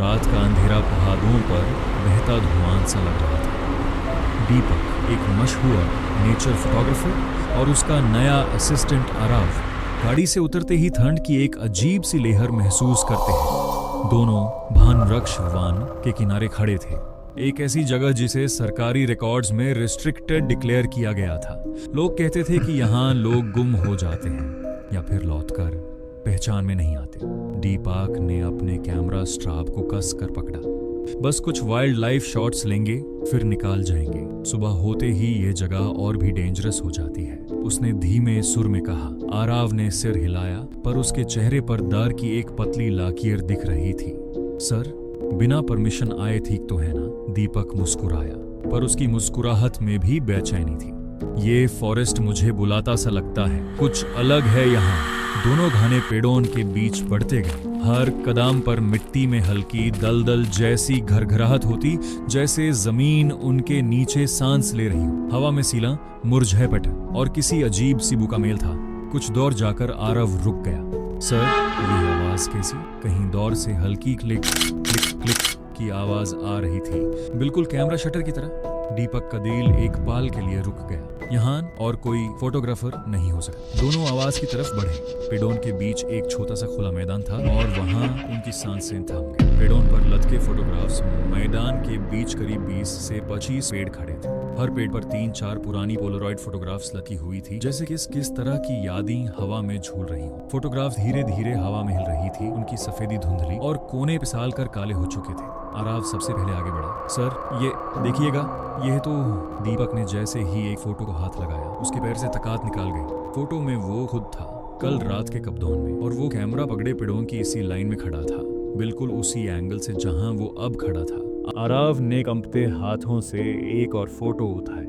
रात का अंधेरा पहाड़ों पर बहता धुआं सा लग रहा था। दीपक, एक मशहूर नेचर फोटोग्राफर, और उसका नया असिस्टेंट आराव गाड़ी से उतरते ही ठंड की एक अजीब सी लहर महसूस करते हैं। दोनों भानवृक्ष वन के किनारे खड़े थे, एक ऐसी जगह जिसे सरकारी रिकॉर्ड्स में रिस्ट्रिक्टेड डिक्लेयर किया गया था। लोग कहते थे कि यहाँ लोग गुम हो जाते हैं या फिर लौटकर पहचान में नहीं आते। दीपक ने अपने कैमरा स्ट्रैप को कस कर पकड़ा। बस कुछ वाइल्ड लाइफ शॉट्स लेंगे, फिर निकाल जाएंगे। सुबह होते ही ये जगह और भी डेंजरस हो जाती है, उसने धीमे सुर में कहा। आराव ने सिर हिलाया, पर उसके चेहरे पर डर की एक पतली लाकीर दिख रही थी। सर, बिना परमिशन आए ठीक तो है ना? दीपक मुस्कुराया, पर उसकी मुस्कुराहट में भी बेचैनी थी। ये फॉरेस्ट मुझे बुलाता सा लगता है, कुछ अलग है यहाँ। दोनों घने पेड़ों के बीच बढ़ते गए। हर कदम पर मिट्टी में हल्की दलदल जैसी घरघराहट होती, जैसे जमीन उनके नीचे सांस ले रही हो। हवा में सीला मुरझे पट और किसी अजीब सी बू का मेल था। कुछ दूर जाकर आरव रुक गया। सर, ये आवाज कैसी? कहीं दौर से हल्की क्लिक क्लिक क्लिक की आवाज आ रही थी, बिल्कुल कैमरा शटर की तरह। दीपक का दिल एक पाल के लिए रुक गया। यहाँ और कोई फोटोग्राफर नहीं हो सकता। दोनों आवाज की तरफ बढ़े। पेड़ों के बीच एक छोटा सा खुला मैदान था और वहां उनकी सांसें थम गई। पेड़ों पर लटके फोटोग्राफ्स। मैदान के बीच करीब 20 से 25 पेड़ खड़े थे। हर पेड़ पर 3-4 पुरानी पोलरॉइड फोटोग्राफ्स लगी हुई थी, जैसे किस तरह की यादें हवा में झूल रही हो। फोटोग्राफ धीरे धीरे हवा में हिल रही थी, उनकी सफेदी धुंधली और कोने पिसाल कर काले हो चुके थे। आराव सबसे पहले आगे बढ़ा। सर, ये देखिएगा, यह तो। दीपक ने जैसे ही एक फोटो को हाथ लगाया, उसके पैर से तकात निकाल गई। फोटो में वो खुद था, कल रात के कब्दौन में, और वो कैमरा पकड़े पेड़ों की इसी लाइन में खड़ा था, बिल्कुल उसी एंगल से जहां वो अब खड़ा था। आराव ने कंपते हाथों से एक और फोटो उठाई।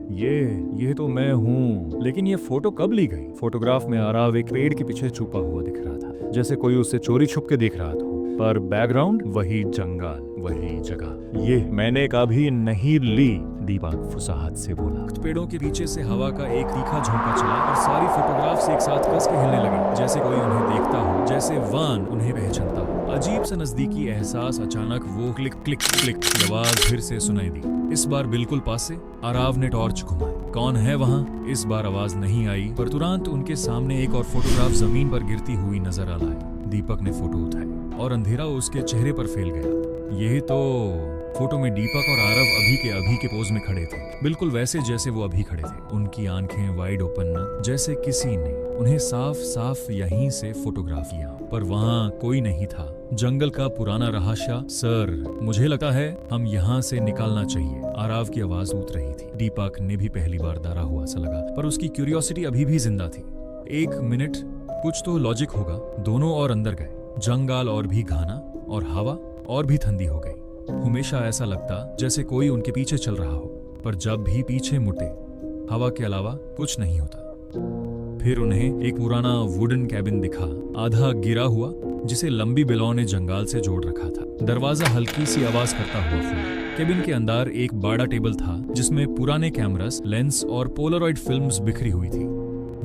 ये तो मैं हूँ। लेकिन ये फोटो कब ली गई? फोटोग्राफ में आराव एक पेड़ के पीछे छुपा हुआ दिख रहा था, जैसे कोई उसे चोरी छुप के देख रहा था, पर बैकग्राउंड वही जंगल, वही जगह। ये मैंने कभी नहीं ली, दीपक फुसाहत से बोला। पेड़ों के पीछे से हवा का एक तीखा झोंका चला और सारी फोटोग्राफ्स एक साथ कस के हिलने लगी, जैसे कोई उन्हें देखता हो, जैसे वान उन्हें पहचानता हो। अजीब सा नजदीकी एहसास। अचानक वो क्लिक क्लिक क्लिक की आवाज फिर से सुनाई दी, इस बार बिल्कुल पास से। आराव ने टॉर्च घुमाई। कौन है वहाँ? इस बार आवाज नहीं आई, पर तुरंत उनके सामने एक और फोटोग्राफ जमीन पर गिरती हुई नजर आ लाई। दीपक ने फोटो उठाई और अंधेरा उसके चेहरे पर फैल गया। यही तो। फोटो में दीपक और आरव अभी के पोज में खड़े थे, बिल्कुल वैसे जैसे वो अभी खड़े थे। उनकी आंखें वाइड ओपन, जैसे किसी ने उन्हें साफ साफ यहीं से फोटोग्राफ किया, पर वहाँ कोई नहीं था। जंगल का पुराना रहाशा। सर, मुझे लगता है हम यहाँ से निकलना चाहिए। आराव की आवाज ऊत रही थी। दीपक ने भी पहली बार डरा हुआ सा लगा, पर उसकी क्यूरियोसिटी अभी भी जिंदा थी। 1 मिनट, कुछ तो लॉजिक होगा। दोनों और अंदर गए। जंगल और भी घना और हवा और भी ठंडी हो गई। हमेशा ऐसा लगता जैसे कोई उनके पीछे चल रहा हो, पर जब भी पीछे मुड़े हवा के अलावा कुछ नहीं होता। फिर उन्हें एक पुराना वुडन कैबिन दिखा, आधा गिरा हुआ, जिसे लंबी बिलों ने जंगाल से जोड़ रखा था। दरवाजा हल्की सी आवाज करता हुआ खुला। कैबिन के अंदर एक बड़ा टेबल था, जिसमें पुराने कैमरास, लेंस और पोलरॉइड फिल्म्स बिखरी हुई थी।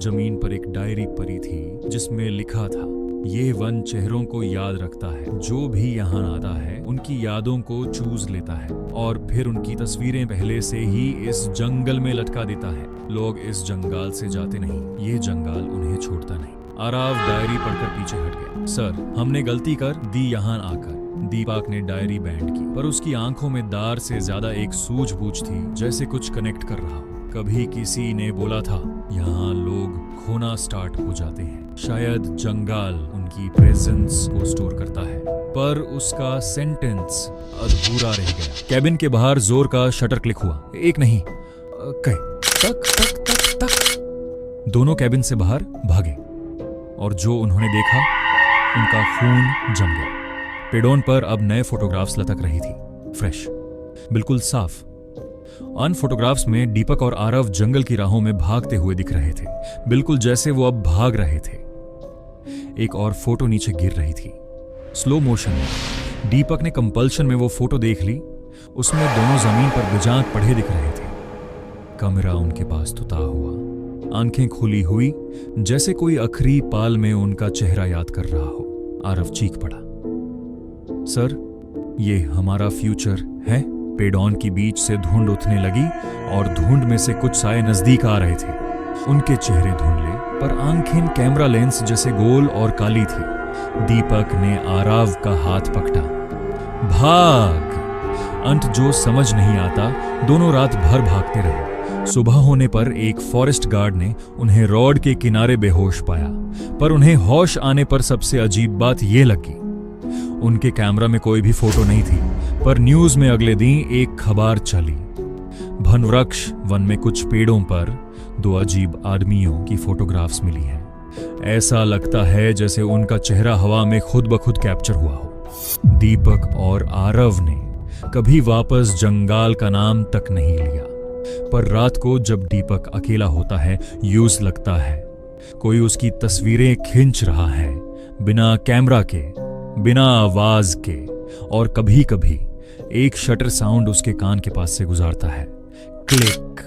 जमीन पर एक डायरी पड़ी थी, जिसमें लिखा था, ये वन चेहरों को याद रखता है। जो भी यहाँ आता है उनकी यादों को चूज लेता है और फिर उनकी तस्वीरें पहले से ही इस जंगल में लटका देता है। लोग इस जंगल से जाते नहीं, ये जंगल उन्हें छोड़ता नहीं। आराव डायरी पढ़कर पीछे हट गया। सर, हमने गलती कर दी यहाँ आकर। दीपक ने डायरी बैंड की, पर उसकी आंखों में दार से ज्यादा एक सूझबूझ थी, जैसे कुछ कनेक्ट कर रहा हो। कभी किसी ने बोला था, यहाँ लोग खोना स्टार्ट हो जाते हैं। शायद जंगल उनकी प्रेजेंस को स्टोर करता है, पर उसका सेंटेंस अधूरा रह गया। कैबिन के बाहर जोर का शटर क्लिक हुआ। एक नहीं, कई तक तक तक तक। दोनों कैबिन से बाहर भागे और जो उन्होंने देखा, उनका खून जम गया। पेड़ों पर अब नए फोटोग्राफ्स लटक रही थी, फ्रेश, बिल्कुल साफ। उन फोटोग्राफ्स में दीपक और आरव जंगल की राहों में भागते हुए दिख रहे थे, बिल्कुल जैसे वो अब भाग रहे थे। एक और फोटो नीचे गिर रही थी, स्लो मोशन में। दीपक ने कंपल्शन में वो फोटो देख ली। उसमें दोनों जमीन पर बिजाक पड़े दिख रहे थे। कैमरा उनके पास तुता हुआ, आंखें खुली हुई, जैसे कोई आखिरी पाल में उनका चेहरा याद कर रहा हो। आरव चीख पड़ा। सर, ये हमारा फ्यूचर है। पेडॉन की बीच से धुंध उठने लगी और धुंध में से कुछ साए नजदीक आ रहे थे। उनके चेहरे धुंधले पर आंखें कैमरा लेंस जैसे गोल और काली थी। दीपक ने आराव का हाथ पकड़ा। भाग! अंत जो समझ नहीं आता, दोनों रात भर भागते रहे। सुबह होने पर एक फॉरेस्ट गार्ड ने उन्हें रोड के किनारे बेहोश पाया, पर उन्हें होश आने पर सबसे अजीब बात यह लगी, उनके कैमरा में कोई भी फोटो नहीं थी। पर न्यूज में अगले दिन एक खबर चली। वनवृक्ष वन में कुछ पेड़ों पर 2 अजीब आदमियों की फोटोग्राफ्स मिली हैं। ऐसा लगता है जैसे उनका चेहरा हवा में खुद ब खुद कैप्चर हुआ हो। दीपक और आरव ने कभी वापस जंगाल का नाम तक नहीं लिया। पर रात को जब दीपक अकेला होता है, यूं लगता है कोई उसकी तस्वीरें खींच रहा है, बिना कैमरा के, बिना आवाज के। और कभी कभी एक शटर साउंड उसके कान के पास से गुजरता है, क्लिक।